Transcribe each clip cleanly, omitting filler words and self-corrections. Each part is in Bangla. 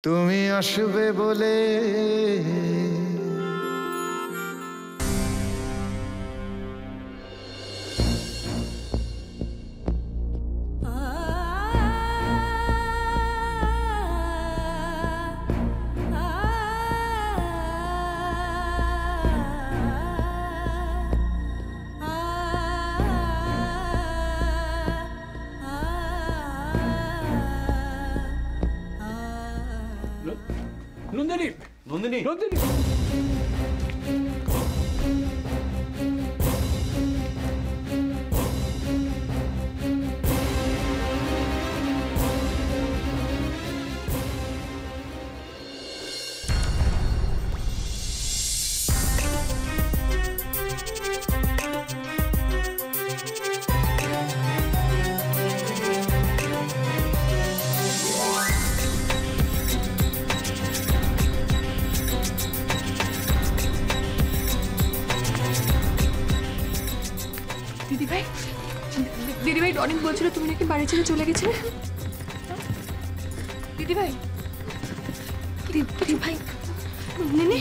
তুমি আসবে বলে নন্দিনী নন্দিনী নন্দিনী দিদিভাই অনেক বলছিল তুমি নাকি বাড়ি ছেড়ে চলে গেছিলে। দিদিভাই দিদিভাই নিনি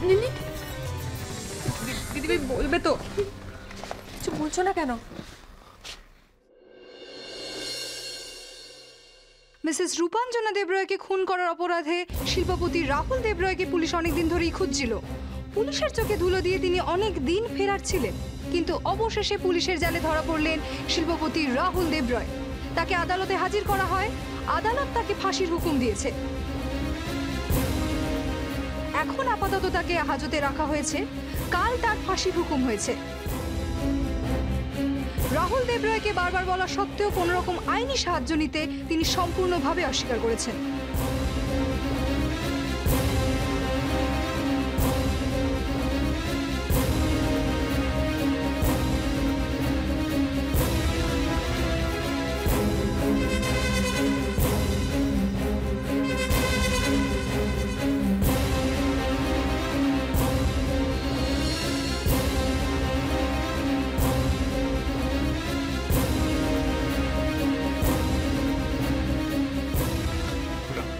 নিনি দিদিভাই বলবে তো, কিছু বলছো না কেন? মিসেস রূপাঞ্জনা দেবরায়কে খুন করার অপরাধে শিল্পপতি রাহুল দেবরায়কে পুলিশ অনেকদিন ধরেই খুঁজছিল। পুলিশের চোখে ধুলো দিয়ে তিনি অনেক দিন ফেরার ছিলেন, কিন্তু অবশেষে পুলিশের জালে ধরা পড়লেন শিল্পপতি রাহুল দেবরায়। তাকে আদালতে হাজির করা হয়। আদালত তাকে ফাঁসির হুকুম দিয়েছে। এখন আপাতত তাকে হাজতে রাখা হয়েছে। কাল তার ফাঁসির হুকুম হয়েছে। রাহুল দেবরায়কে বারবার বলা সত্ত্বেও কোনো রকম আইনি সাহায্য নিতে তিনি সম্পূর্ণভাবে অস্বীকার করেছেন।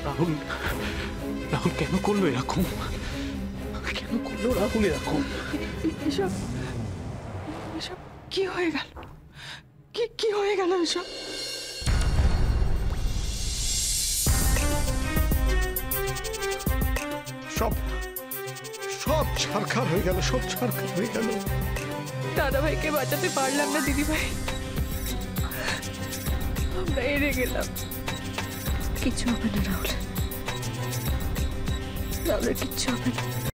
রাহুল রাহুল কেন করলো এরকম? কেন করলো রাহুল এরকম? এসব এসব কি হয়ে গেল? কি হয়ে গেল এসব? সব সব ছারখার হয়ে গেল, সব ছারখার হয়ে গেল। দাদাভাইকে বাঁচাতে পারলাম না দিদিভাই, আমরা হেরে গেলাম। কিচ্ছু হবে না রাহুল, রাহুলের কিচ্ছু হবে না।